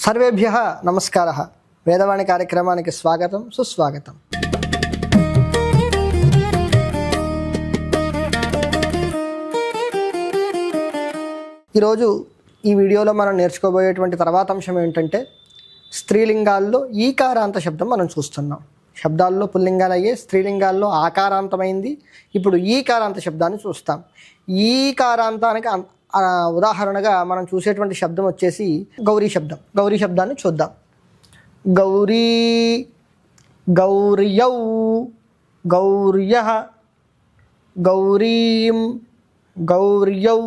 సర్వేభ్యః నమస్కారः. వేదవాణి కార్యక్రమానికి స్వాగతం, సుస్వాగతం. ఈరోజు ఈ వీడియోలో మనం నేర్చుకోబోయేటువంటి తర్వాత అంశం ఏంటంటే స్త్రీలింగాల్లో ఈకారాంత శబ్దం మనం చూస్తున్నాం. శబ్దాల్లో పుల్లింగాలు అయ్యే, స్త్రీలింగాల్లో ఆకారాంతమైంది. ఇప్పుడు ఈకారాంత శబ్దాన్ని చూస్తాం. ఈకారాంతానికి ఉదాహరణగా మనం చూసేటువంటి శబ్దం వచ్చేసి గౌరీ శబ్దం. గౌరీ శబ్దాన్ని చూద్దాం. గౌరీ, గౌర్యౌ, గౌర్యః, గౌరీం, గౌర్యౌ,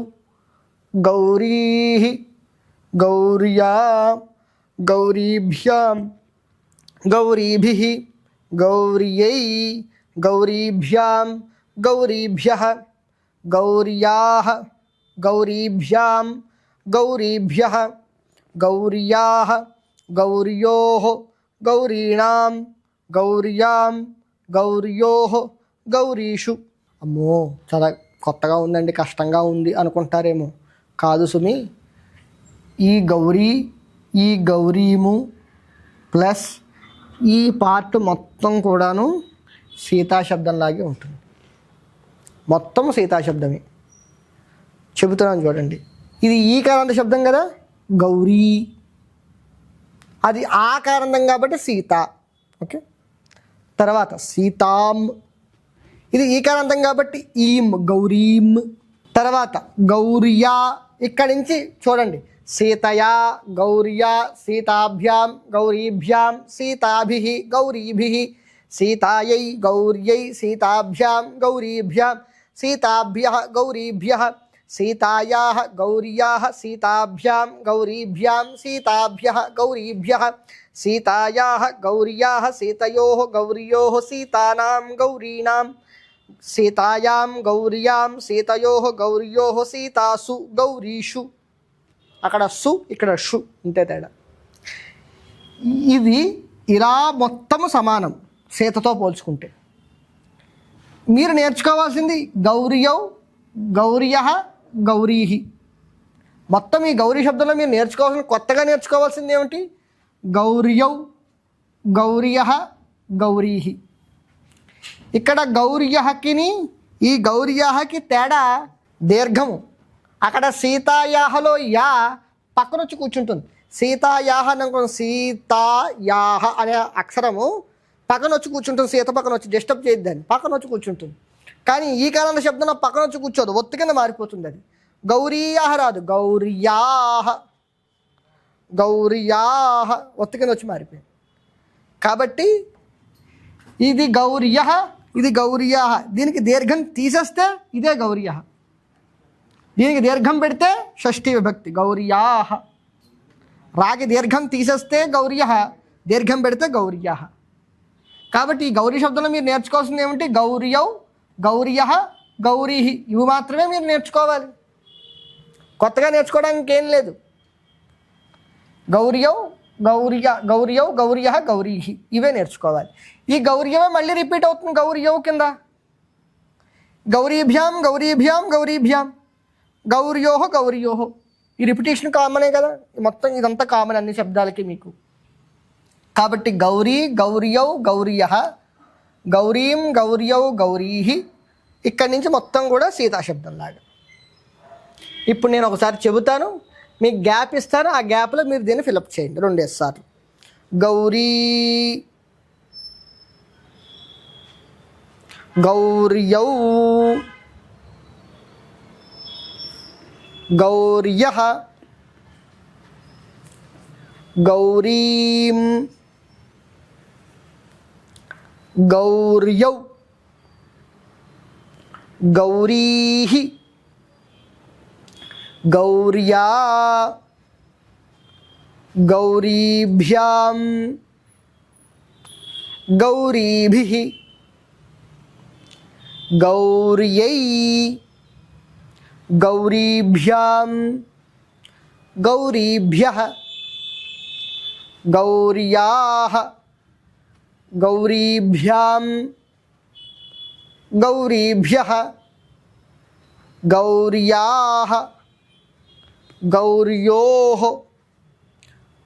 గౌరీః, గౌర్యా, గౌరీభ్యాం, గౌరీభిః, గౌర్యై, గౌరీభ్యాం, గౌరీభ్యః, గౌర్యాః, గౌరీభ్యాం, గౌరీభ్యః, గౌర్యాః, గౌర్యోః, గౌరీణాం, గౌర్యాం, గౌర్యోః, గౌరీషు. అమ్మో, చాలా కొత్తగా ఉందండి, కష్టంగా ఉంది అనుకుంటారేమో. కాదు సుమి, ఈ గౌరీ, ఈ గౌరీము ప్లస్ ఈ పార్ట్ మొత్తం కూడాను సీతాశబ్దంలాగే ఉంటుంది. మొత్తం సీతాశబ్దమే. చెబుతున్నాను చూడండి. ఇది ఈకారాంత శబ్దం కదా, గౌరీ. అది ఆకారాంతం కాబట్టి సీత. ఓకే. తర్వాత సీతాం, ఇది ఈకారాంతం కాబట్టి ఈం, గౌరీం. తర్వాత గౌర్యా, ఇక్కడి నుంచి చూడండి. సీతయా, గౌర్యా, సీతాభ్యాం, గౌరీభ్యాం, సీతాభిః, గౌరీభిః, సీతాయై, గౌర్యై, సీతాభ్యాం, గౌరీభ్యాం, సీతాభ్యః, గౌరీభ్యః, సీతాయాః, గౌర్యాః, సీతాభ్యాం, గౌరీభ్యాం, సీతాభ్యః, గౌరీభ్యః, సీతాయాః, గౌర్యాః, సీతయోః, గౌర్యోః, సీతానాం, గౌరీణాం, సీతాయాం, గౌర్యాం, సీతయోః, గౌర్యోః, సీతాసు, గౌరీషు. అక్కడ సు, ఇక్కడ షు, ఇంతే తేడా. ఇది ఇలా మొత్తము సమానం సీతతో పోల్చుకుంటే. మీరు నేర్చుకోవాల్సింది గౌరియౌ, గౌర్యః, గౌరీః. మొత్తం ఈ గౌరీ శబ్దంలో మీరు నేర్చుకోవాల్సింది, కొత్తగా నేర్చుకోవాల్సింది ఏమిటి? గౌర్యౌ, గౌర్యః, గౌరీః. ఇక్కడ గౌర్యఃకిని ఈ గౌర్యఃకి తేడా దీర్ఘము. అక్కడ సీతాయాహలో యా పక్కన వచ్చి కూర్చుంటుంది. సీతాయాహ అనుకోండి, సీతాయాహ అనే అక్షరము పక్కన వచ్చి కూర్చుంటుంది. సీత పక్కన వచ్చి డిస్టర్బ్ చేయొద్దని పక్కన వచ్చి కూర్చుంటుంది. కానీ ఈ కాలంలో శబ్దం పక్కన వచ్చి కూర్చోదు, ఒత్తి కింద మారిపోతుంది. అది గౌరీయాహ రాదు, గౌర్యాహ, గౌర్యాహ ఒత్తి కింద వచ్చి మారిపోయింది. కాబట్టి ఇది గౌర్యః, ఇది గౌర్యాహ. దీనికి దీర్ఘం తీసేస్తే ఇదే గౌర్యః. దీనికి దీర్ఘం పెడితే షష్ఠీ విభక్తి, గౌర్యాహ. రాగి దీర్ఘం తీసేస్తే గౌర్యః, దీర్ఘం పెడితే గౌర్యః. కాబట్టి ఈ గౌరీ శబ్దంలో మీరు నేర్చుకోవాల్సింది ఏమిటి? గౌర్యౌ, గౌర్యః, గౌరీః. ఇవి మాత్రమే మీరు నేర్చుకోవాలి. కొత్తగా నేర్చుకోవడానికి ఏం లేదు. గౌర్యౌ, గౌర్యౌ, గౌర్యః, గౌరీః ఇవే నేర్చుకోవాలి. ఈ గౌర్యవే మళ్ళీ రిపీట్ అవుతుంది గౌర్యౌ కింద. గౌరీభ్యాం, గౌరీభ్యాం, గౌరీభ్యాం, గౌర్యోః, గౌర్యోః. ఈ రిపిటేషన్ కామనే కదా, మొత్తం ఇదంతా కామన్ అన్ని శబ్దాలకి మీకు. కాబట్టి గౌరీ, గౌర్యౌ, గౌర్యః, గౌరీం, గౌర్యౌ, గౌరీః. ఇక్కడి నుంచి మొత్తం కూడా సీతాశబ్దం లాగా. ఇప్పుడు నేను ఒకసారి చెబుతాను, మీకు గ్యాప్ ఇస్తాను. ఆ గ్యాప్లో మీరు దీన్ని ఫిలప్ చేయండి 2 సార్లు. గౌరీ, గౌర్యౌ, గౌర్యః, గౌరీం, గౌర్యౌ, గౌరీః, గౌర్యా, గౌరీభ్యాం, గౌరీభిః, గౌర్యై, గౌరీభ్యాం, గౌరీభ్యః, గౌర్యాః, గౌరీభ్యాం, గౌరీభ్యః, గౌర్యాః, గౌర్యోః,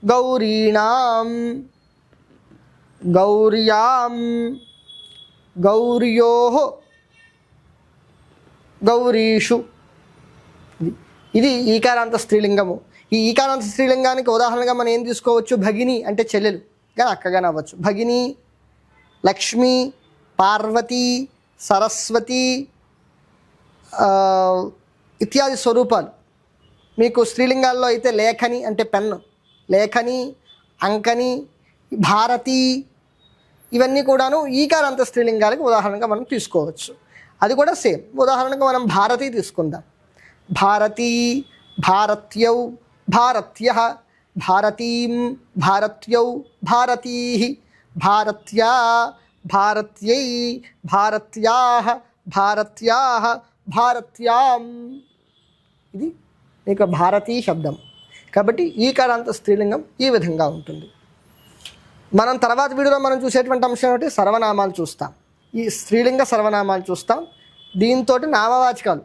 గౌరీణాం, గౌర్యాం, గౌర్యోః, గౌరీషు. ఇది ఈకారాంత స్త్రీలింగము. ఈ ఈకారాంత స్త్రీలింగానికి ఉదాహరణగా మనం ఏం తీసుకోవచ్చు? భగిని అంటే చెల్లెలు, కానీ అక్కగానే అవ్వచ్చు. భగిని, లక్ష్మి, పార్వతి, సరస్వతి ఇత్యాది స్వరూపాలు. మీకు స్త్రీలింగాల్లో అయితే లేఖని అంటే పెన్ను, లేఖని, అంకని, భారతి, ఇవన్నీ కూడాను ఈకారాంత స్త్రీలింగాలకు ఉదాహరణగా మనం తీసుకోవచ్చు. అది కూడా సేమ్. ఉదాహరణకు మనం భారతి తీసుకుందాం. భారతీ, భారత్యౌ, భారత్యః, భారతీం, భారత్యౌ, భారతీః, భారత్యా, భారత్యై, భారత్యాః, భారత్యాః, భారత్యాం. ఇది ఇక భారతీ శబ్దం. కాబట్టి ఈకారాంత స్త్రీలింగం ఈ విధంగా ఉంటుంది. మనం తర్వాత వీడియోలో మనం చూసేటువంటి అంశం ఏంటి? సర్వనామాలు చూస్తాం. ఈ స్త్రీలింగ సర్వనామాలు చూస్తాం. దీంతో నామవాచకాలు,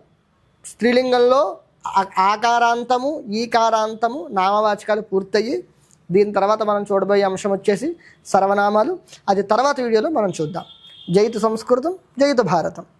స్త్రీలింగంలో ఆకారాంతము, ఈకారాంతము, నామవాచకాలు పూర్తయ్యి దీని తర్వాత మనం చూడబోయే అంశం వచ్చేసి సర్వనామాలు. అది తర్వాత వీడియోలో మనం చూద్దాం. జైతు సంస్కృతం, జైతు భారతం.